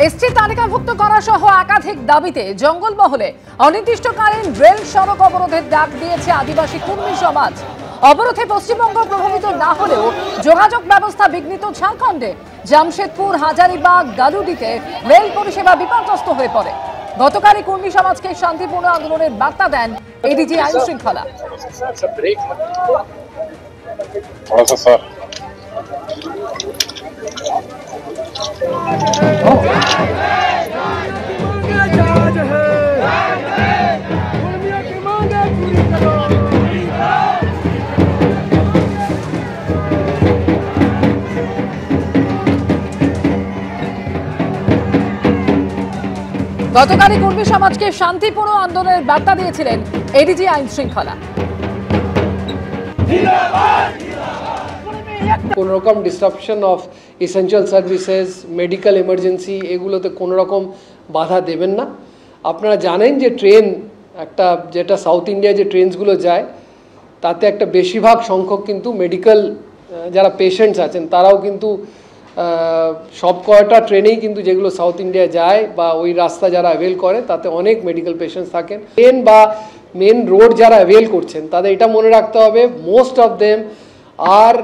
ST তালিকাভুক্ত করা সহ একাধিক দাবিতে জঙ্গলমহলে অনির্দিষ্টকালীন রেল সড়ক অবরোধের ডাক দিয়েছে আদিবাসী কুর্মী সমাজ। অবরোধে পশ্চিমবঙ্গ প্রভাবিত না হলেও যোগাযোগ ব্যবস্থা বিঘ্নিত ঝাড়খণ্ডে। জামশেদপুর, হাজারিবাগ, গালুডিতে রেল পরিষেবা বিপর্যস্ত হয়ে পড়ে। গতকালই কুর্মী সমাজকে শান্তিপূর্ণ আন্দোলনের বার্তা দেন এডিজি আইন শৃঙ্খলা। গতকালই কুর্মী সমাজকে শান্তিপূর্ণ আন্দোলনের বার্তা দিয়েছিলেন এডিজি আইন শৃঙ্খলা। কোনো রকম disruption of essential services, medical emergency এগুলোতে কোনো রকম বাধা দেবেন না। আপনারা জানেন যে ট্রেন একটা যেটা সাউথ ইন্ডিয়ায় যে ট্রেনসগুলো যায় তাতে একটা বেশিরভাগ সংখ্যক কিন্তু মেডিকেল যারা পেশেন্টস আছেন তারাও কিন্তু সব কয়টা ট্রেনেই কিন্তু যেগুলো সাউথ ইন্ডিয়া যায় বা ওই রাস্তা যারা অ্যাভেল করে তাতে অনেক মেডিকেল পেশেন্টস থাকেন। ট্রেন বা মেন রোড যারা অ্যাভেল করছেন তাদের এটা মনে রাখতে হবে, most of them are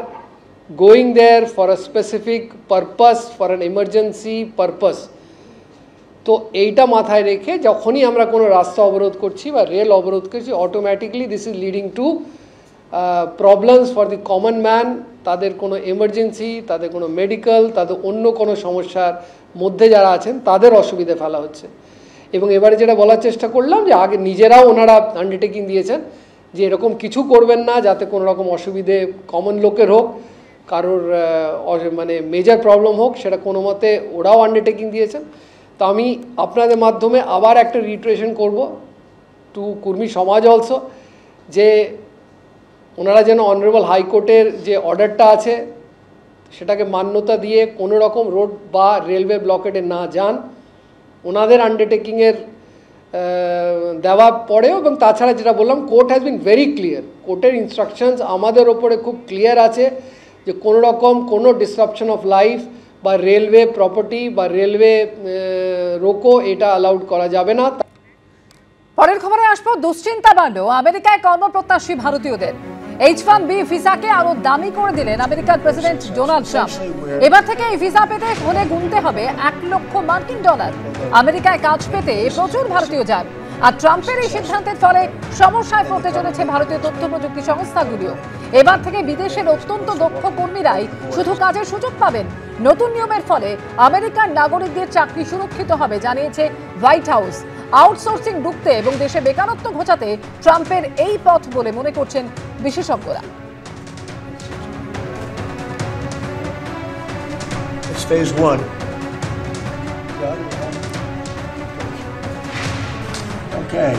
going there for a specific purpose, for an emergency purpose. তো এইটা মাথায় রেখে যখনই আমরা কোনো রাস্তা অবরোধ করছি বা রেল অবরোধ করছি, automatically this is leading to problems for the common man. তাদের কোনো এমার্জেন্সি, তাদের কোনো মেডিকেল, তাদের অন্য কোনো সমস্যার মধ্যে যারা আছেন তাদের অসুবিধে ফেলা হচ্ছে। এবং এবারে যেটা বলার চেষ্টা করলাম যে আগে নিজেরাও ওনারা আন্ডারটেকিং দিয়েছেন যে এরকম কিছু করবেন না যাতে কোনো রকম অসুবিধে কমন লোকের হোক, কারোর মানে মেজর প্রবলেম হোক, সেটা কোনো মতে ওরাও আন্ডারটেকিং দিয়েছেন। তো আমি আপনাদের মাধ্যমে আবার একটা রিট্রেশন করব টু কুর্মী সমাজ অলসো, যে ওনারা যেন অনারেবল হাইকোর্টের যে অর্ডারটা আছে সেটাকে মান্যতা দিয়ে কোনো রকম রোড বা রেলওয়ে ব্লকেটে না যান। ওনাদের আন্ডারটেকিংয়ের দেওয়া পরেও, এবং তাছাড়া যেটা বললাম, court has been very clear, কোর্টের ইনস্ট্রাকশনস আমাদের ওপরে খুব ক্লিয়ার আছে যে কোনো রকম কোনো ডিসরাপশন অফ লাইফ বা রেলওয়ে প্রপার্টি বা রেলওয়ে রোকো এটা অ্যালাউড করা যাবে না। পরের খবরে আসবো, দুশ্চিন্তা বাড়ল আমেরিকায় কর্মপ্রত্যাশী ভারতীয়দের। H-1B ভিসাকে আরো দামি করে দিলেন আমেরিকার প্রেসিডেন্ট ডোনাল্ড ট্রাম্প। এবার থেকে এই ভিসা পেতে হলে গুনতে হবে $1 লক্ষ মার্কিন। আমেরিকায় কাজ পেতে প্রচুর ভারতীয় যান, আর ট্রাম্পের এই সিদ্ধান্তের ফলে সমস্যায় পড়তে চলেছে ভারতীয় তথ্য প্রযুক্তি সংস্থাগুলিও। এবার থেকে বিদেশের অত্যন্ত দক্ষ কর্মীরাই শুধু কাজের সুযোগ পাবেন। নতুন নিয়মের ফলে আমেরিকার নাগরিকদের চাকরি সুরক্ষিত হবে, জানিয়েছে হোয়াইট হাউস। আউটসোর্সিং রুখতে এবং দেশে বেকারত্ব ঘোচাতে ট্রাম্পের এই পথ বলে মনে করছেন বিশেষজ্ঞরা। It's phase one. Okay.